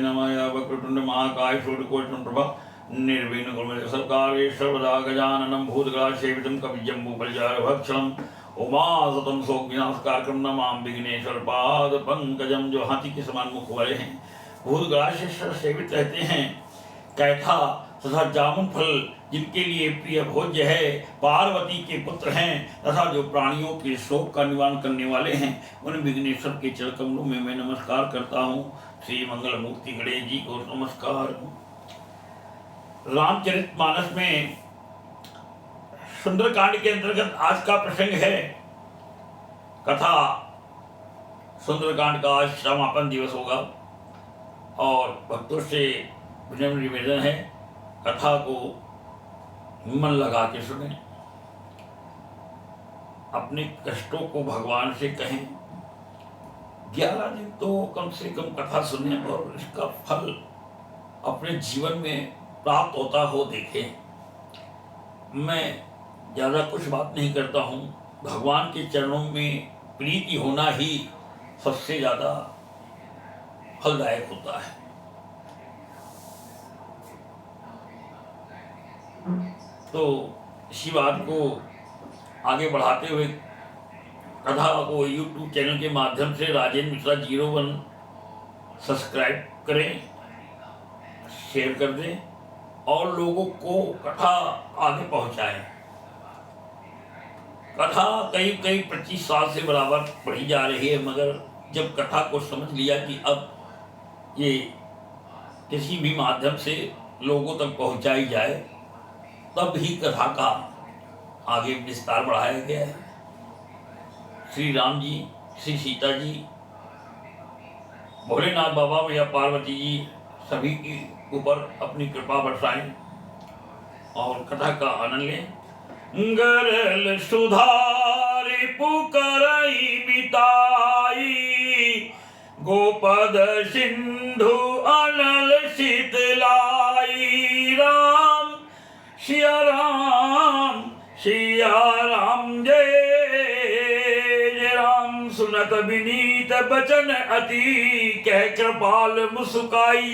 नमः। वक्रतुंड महाकाय सूर्यकोटि प्रभा निर्विघ्नं कुरु मे सर्वकार्ये सर्वदा। गजाननं भूतगणाधिसेवितं कपिजम्बूफलचारुभक्षणं उमासुतं शोकविनाशकारकं नमामि विघ्नेश्वर पाद पंकजम। जो हाथी के समान मुख वाले हैं, भूतगणाधीश्वर सेवित रहते हैं, कैथा तथा जामुन फल जिनके लिए प्रिय भोज्य है, पार्वती के पुत्र हैं तथा जो प्राणियों के शोक का निवारण करने वाले हैं, उन विघ्नेश्वर के चरण कमलों में मैं नमस्कार करता हूँ। श्री मंगल मूर्ति गणेश जी को नमस्कार। रामचरितमानस में सुंदरकांड के अंतर्गत आज का प्रसंग है कथा। सुंदरकांड का आज समापन दिवस होगा और भक्तों से विनम्र निवेदन है, कथा को मन लगा के सुने, अपने कष्टों को भगवान से कहें। 11 दिन तो कम से कम कथा सुने और इसका फल अपने जीवन में प्राप्त होता हो देखें। मैं ज़्यादा कुछ बात नहीं करता हूँ। भगवान के चरणों में प्रीति होना ही सबसे ज़्यादा फलदायक होता है। तो इसी बात को आगे बढ़ाते हुए कथा को YouTube चैनल के माध्यम से राजेंद्र मिश्रा 01 सब्सक्राइब करें, शेयर कर दें और लोगों को कथा आगे पहुंचाएं। कथा कई 25 साल से बराबर पढ़ी जा रही है, मगर जब कथा को समझ लिया कि अब ये किसी भी माध्यम से लोगों तक पहुंचाई जाए, तब ही कथा का आगे विस्तार बढ़ाया गया है। श्री राम जी, श्री सीता जी, भोलेनाथ बाबा मैया पार्वती जी सभी के ऊपर अपनी कृपा बरसाएं और कथा का आनंद लें। गरल सुधारी पुकरई बिताई, गोपद सिंधु अनल शीतलाई। राम सिया राम जय जय राम। सुनत विनीत बचन अति, कह कृपाल मुस्काई।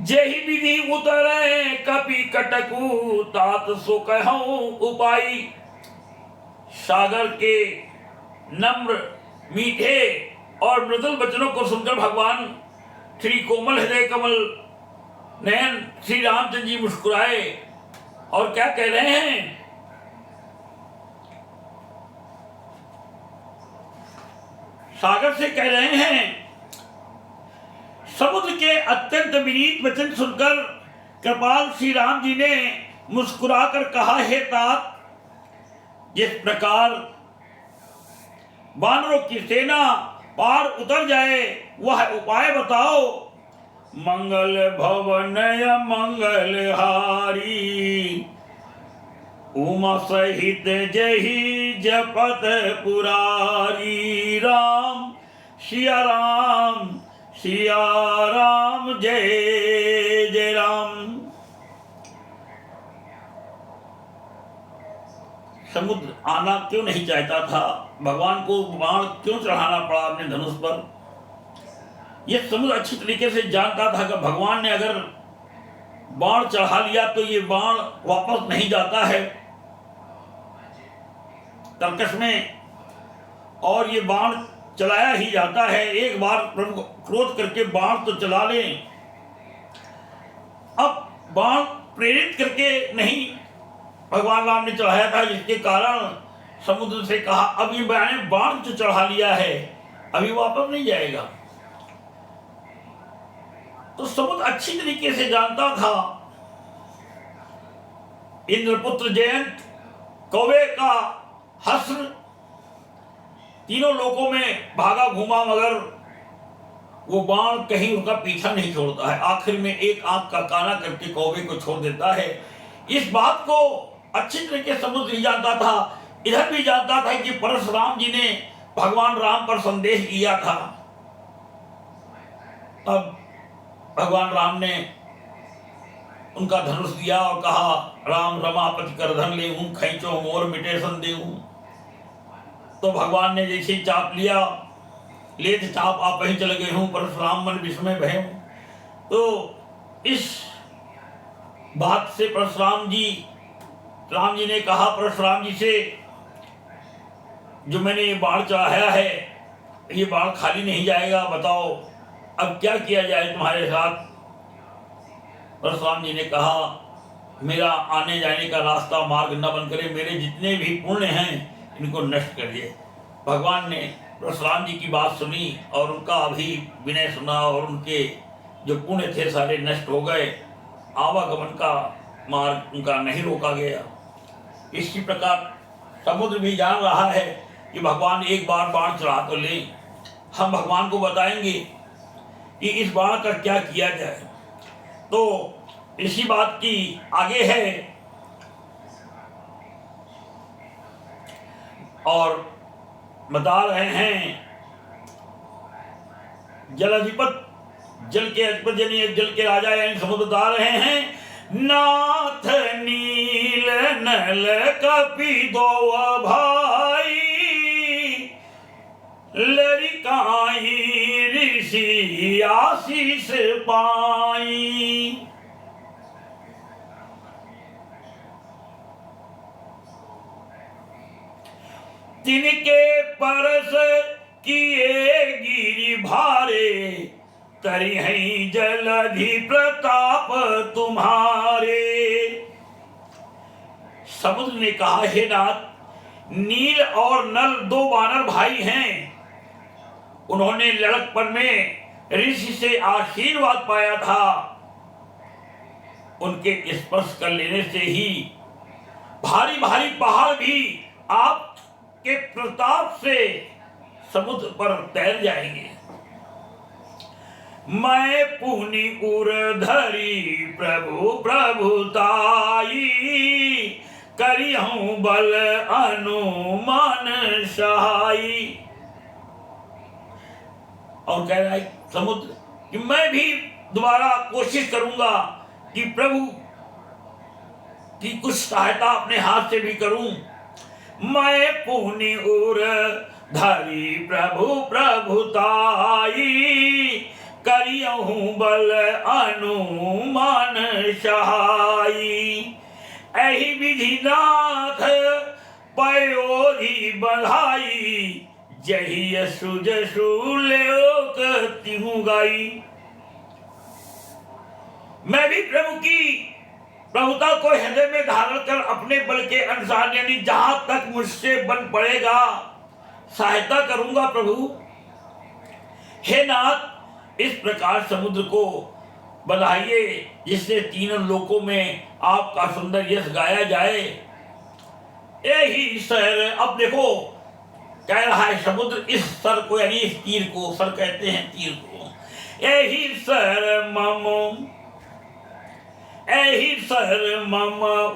जेहि विधि उतरे कपि कटकु, तात सो कहूं उपाई। सागर के नम्र मीठे और मृदुल वचनों को सुनकर भगवान श्री कोमल हृदय कमल नयन श्री रामचंद्र जी मुस्कुराए और क्या कह रहे हैं? सागर से कह रहे हैं, समुद्र के अत्यंत विनीत वचन सुनकर कृपाल श्री राम जी ने मुस्कुराकर कहा, हे तात, जिस प्रकार वानरों की सेना पार उतर जाए वह उपाय बताओ। मंगल भवनय मंगलहारी, उमा सहित जही जपत पुरारी। राम सिया राम जय जय राम। समुद्र आना क्यों नहीं चाहता था? भगवान को बाण क्यों चढ़ाना पड़ा अपने धनुष पर? यह समुद्र अच्छी तरीके से जानता था कि भगवान ने अगर बाण चढ़ा लिया तो ये बाण वापस नहीं जाता है तर्कश में, और ये बाण चलाया ही जाता है। एक बार प्रभु क्रोध करके बाण तो चला लें, अब बाण प्रेरित करके नहीं भगवान राम ने चढ़ाया था, जिसके कारण समुद्र से कहा, अब ये बाण जो चढ़ा लिया है अभी वापस नहीं जाएगा। तो समुद्र अच्छी तरीके से जानता था इंद्रपुत्र जयंत, कौवे का हस्र तीनों लोकों में भागा घूमा, मगर वो बाण कहीं उनका पीछा नहीं छोड़ता है। आखिर में एक आंख का काना करके कौवे को छोड़ देता है। इस बात को अच्छी तरीके से समुद्र ही जानता था। इधर भी जानता था कि परशुराम जी ने भगवान राम पर संदेह किया था। तब भगवान राम ने उनका धनुष दिया और कहा, राम रमापति कर धन ले हूं, खैचो मोर मिटे संदेह। तो भगवान ने जैसे चाप लिया लेत चाप आप वहीं चले गए हूँ, परशुराम मन विस्मय भय हूँ। तो इस बात से राम जी ने कहा परशुराम जी से, जो मैंने ये बाण चढ़ाया है, ये बाण खाली नहीं जाएगा, बताओ अब क्या किया जाए तुम्हारे साथ। परशुराम जी ने कहा, मेरा आने जाने का रास्ता मार्ग न बंद करे, मेरे जितने भी पुण्य हैं इनको नष्ट करिए। भगवान ने परशुराम जी की बात सुनी और उनका भी विनय सुना, और उनके जो पुण्य थे सारे नष्ट हो गए, आवागमन का मार्ग उनका नहीं रोका गया। इसी प्रकार समुद्र भी जान रहा है कि भगवान एक बार बाण चढ़ा तो ले, हम भगवान को बताएंगे कि इस बाण का क्या किया जाए। तो इसी बात की आगे है, और बता रहे हैं जल के अधिपति यानी जल के राजा यानी समुद्र बता रहे हैं, नाथ नील नल कपि दो भाई, लरिकाई ऋषि आशीष पाई। तिनके परस किए गिरि भारे, तरिहै जलधि प्रताप तुम्हारे। समुद्र ने कहा, हे नाथ, नील और नल दो वानर भाई हैं, उन्होंने लड़कपन में ऋषि से आशीर्वाद पाया था, उनके स्पर्श कर लेने से ही भारी भारी पहाड़ भी आपके प्रताप से समुद्र पर तैर जाएंगे। मैं पुनि उर धरी प्रभु प्रभुताई, करिहूं बल अनुमान सहाई। और कह रहा है समुद्र कि मैं भी दोबारा कोशिश करूंगा कि प्रभु की कुछ सहायता अपने हाथ से भी करूं। मैं पुनि उर धरी प्रभु प्रभुताई, करियहूं बल अनुमान सहाई। एहि विधि नाथ पयोरी बधाई, जही सुज सुलोक तिहु गाई। मैं भी प्रभु की प्रभुता को हृदय में धारण कर अपने बल के अनुसार यानी जहां तक मुझसे बन पड़ेगा सहायता करूंगा प्रभु। हे नाथ, इस प्रकार समुद्र को बधाइए जिससे तीनों लोकों में आपका सुंदर यश गाया जाए। यही सर, अब देखो कह रहा है समुद्र इस सर को यानी इस तीर को, सर कहते हैं तीर को, यही सर मम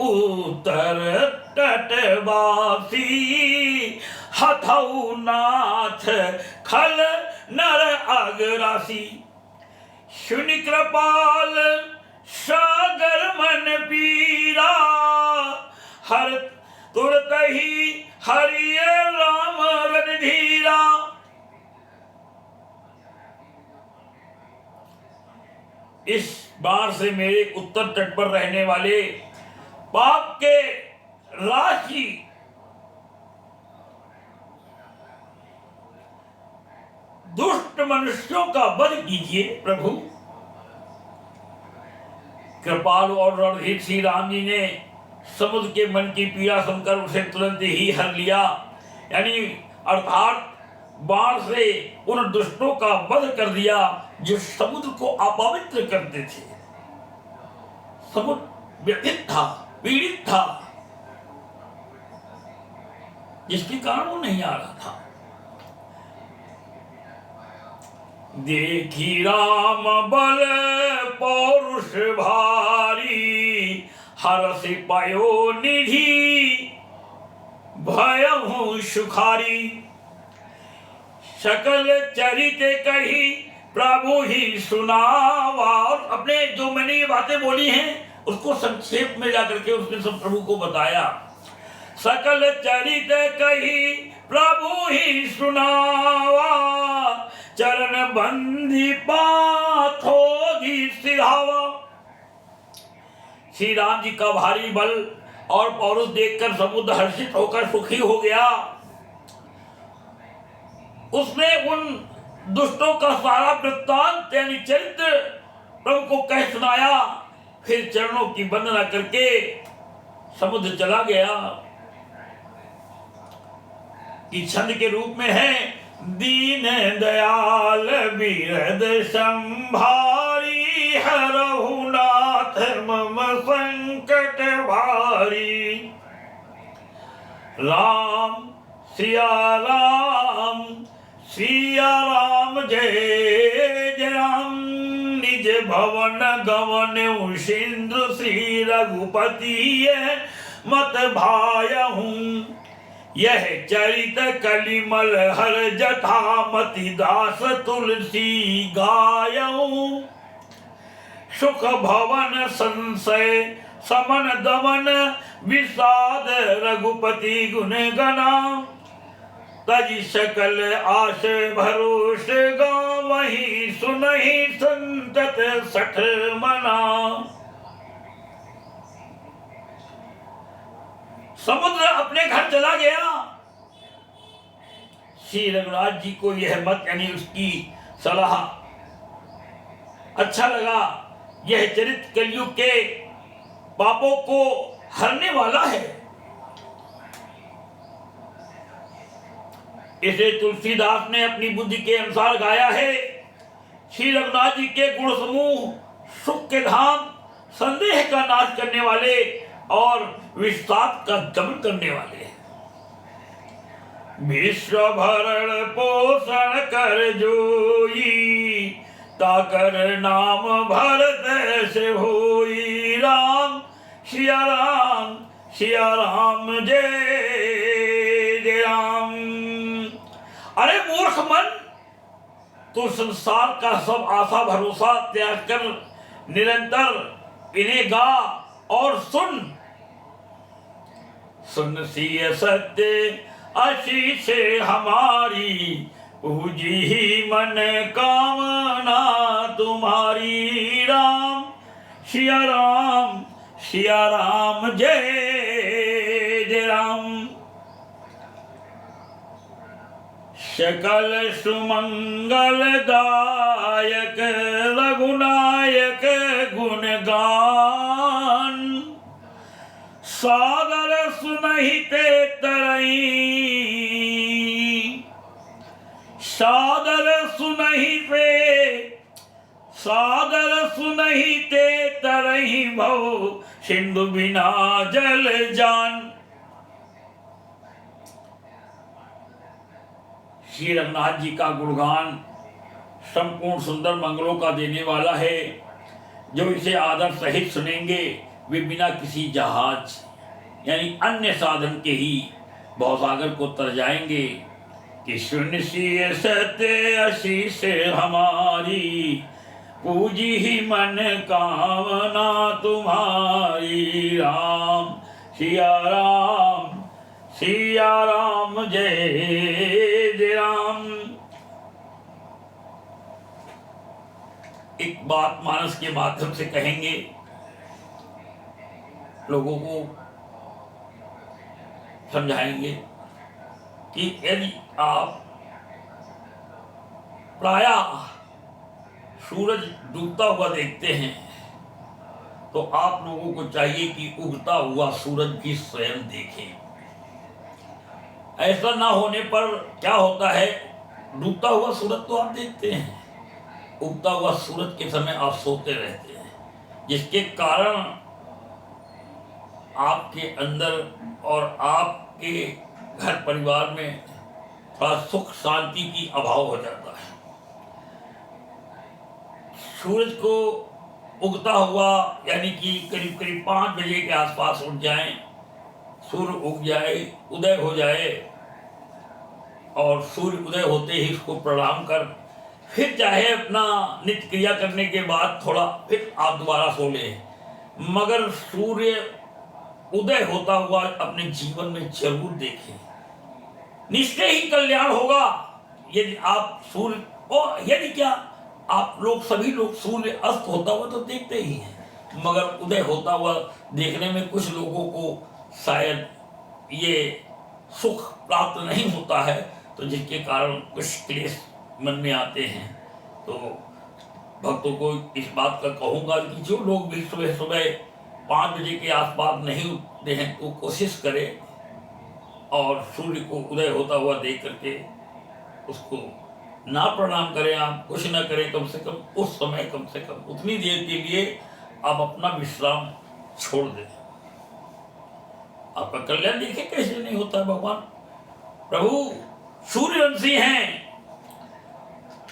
उत्तर तटवासी, हथौ नाथ खल नर अगरासी। सुनि कृपाल सागर मन पीरा, हर तुरत ही हरिय राम रणधीरा। इस बार से मेरे उत्तर तट पर रहने वाले पाप के राशि दुष्ट मनुष्यों का वध कीजिए प्रभु। कृपाल और रणधीर श्री राम जी ने समुद्र के मन की पीड़ा सुनकर उसे तुरंत ही हर लिया, यानी अर्थात बाण से उन दुष्टों का वध कर दिया जो समुद्र को अपवित्र करते थे। समुद्र व्यथित था, पीड़ित था, जिसके कारण वो नहीं आ रहा था। देखी राम बल पौरुष भारी, हरसि पयो निधि भयहु सुखारी। सकल चरित कही प्रभु ही सुनावा। और अपने जो मैंने ये बातें बोली हैं उसको संक्षेप में जाकर के उसने सब प्रभु को बताया। सकल चरित कही प्रभु ही सुनावा, चरण बंदी पाथोगी सिधावा। श्री राम जी का भारी बल और पौरुष देखकर समुद्र हर्षित होकर सुखी हो गया। उसने उन दुष्टों का सारा वृत्तांत यानी चरित्र प्रभु को कह सुनाया। फिर चरणों की वंदना करके समुद्र चला गया। कि छंद के रूप में है, दीन दयाल बिरद संभारी, हरहु नाथ मम संकट भारी। राम सिया राम, सिया राम जय जय राम। निज भवन गवन सिंधु श्री रघुपति मत भायहूँ। यह चरित कलिमल हर जथा मति दास तुलसी गायऊं। सुख भवन संशय समन दमन, विषाद रघुपति गुण गना। तज सकल आश भरोस गावहीं, सुनहि संतत सठ मना। समुद्र अपने घर चला गया। श्री रघुनाथ जी को यह मत यानी उसकी सलाह अच्छा लगा। यह चरित्र कलयुग के पापों को हरने वाला है। इसे तुलसीदास ने अपनी बुद्धि के अनुसार गाया है। श्री रघुनाथ जी के गुण समूह सुख के धाम, संदेह का नाश करने वाले और विषाद का दमन करने वाले। विश्व भरण पोषण कर जोई, ताकर नाम भरत से होई। राम सिया राम, सिया राम जय जय राम। अरे मूर्ख मन, तू संसार का सब आशा भरोसा त्याग कर निरंतर इन्हें गा और सुन। सुन सिय सत्य आशीष हमारी, पूजी ही मन कामना तुम्हारी। राम सिया राम, सिया राम जय जय राम। सकल सुमंगल दायक रघुनायक गुणगान, सादर सुनहि ते तरई, सादर सुनहि पे, सादर सुनहि ते तरई। भव सिंधु बिना जल जान। श्री रघुनाथ जी का गुणगान संपूर्ण सुंदर मंगलों का देने वाला है। जो इसे आदर सहित सुनेंगे वे बिना किसी जहाज यानी अन्य साधन के ही भवसागर को तर जाएंगे। कि सुन सिय सत्य आशीष हमारी, पूजी ही मन कामना तुम्हारी। राम सिया राम, सिया राम जय जय राम। एक बात मानस के माध्यम से कहेंगे, लोगों को समझाएंगे कि यदि आप प्रायः सूरज डूबता हुआ देखते हैं तो आप लोगों को चाहिए कि उगता हुआ सूरज भी स्वयं देखें। ऐसा ना होने पर क्या होता है, डूबता हुआ सूरज तो आप देखते हैं, उगता हुआ सूरज के समय आप सोते रहते हैं, जिसके कारण आपके अंदर और आपके घर परिवार में थोड़ा सुख शांति की अभाव हो जाता है। सूरज को उगता हुआ यानी कि करीब करीब 5 बजे के आसपास उठ जाएं, सूर्य उग जाए, उदय हो जाए और सूर्य उदय होते ही उसको प्रणाम कर फिर चाहे अपना नित्य क्रिया करने के बाद थोड़ा फिर आप दोबारा सो लें, मगर सूर्य उदय होता हुआ अपने जीवन में जरूर देखें। निश्चय ही कल्याण होगा यदि आप सूर्य, और यदि क्या आप लोग सभी लोग सूर्य अस्त होता हुआ तो देखते ही हैं, मगर उदय होता हुआ देखने में कुछ लोगों को शायद ये सुख प्राप्त नहीं होता है, तो जिसके कारण कुछ क्लेश मन में आते हैं। तो भक्तों को इस बात का कहूँगा कि जो लोग भी सुबह सुबह 5 बजे के आसपास नहीं उठते हैं तो कोशिश करें और सूर्य को उदय होता हुआ देख करके उसको ना प्रणाम करें, आप कुछ ना करें, कम से कम उस समय, कम से कम उतनी देर के लिए आप अपना विश्राम छोड़ दें। आपका कल्याण देखिए कैसे नहीं होता है। भगवान प्रभु सूर्यवंशी हैं,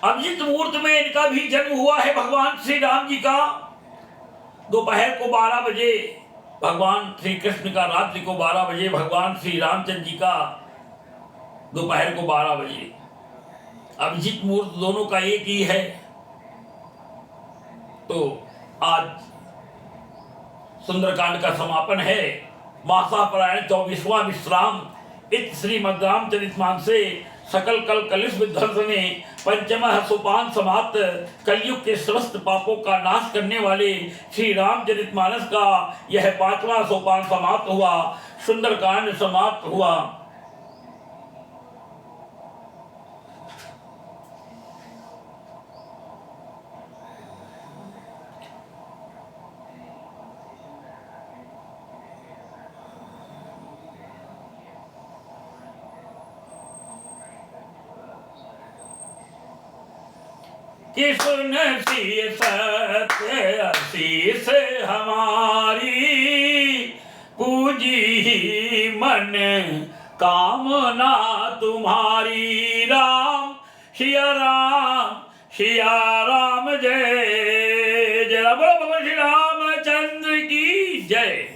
अभिजित मुहूर्त में इनका भी जन्म हुआ है भगवान श्री राम जी का। दोपहर को 12 बजे भगवान श्री कृष्ण का, रात्रि को 12 बजे भगवान श्री रामचंद्र जी का दोपहर को 12 बजे। अभिजित मुहूर्त दोनों का एक ही है। तो आज सुंदरकांड का समापन है। मासापरायण 24वां विश्राम इत श्रीमद् रामचरितमानसे सकल कल कलिश विध्वंसने पंचमः सोपान समाप्त। कलयुग के समस्त पापों का नाश करने वाले श्री रामचरितमानस का यह 5वां सोपान समाप्त हुआ, सुंदरकांड समाप्त हुआ। कि सुन सी सत्य शीस हमारी, पूजी मन कामना तुम्हारी। राम सिया राम, सिया राम जय जय। बोलो भगवान श्री रामचंद्र की जय।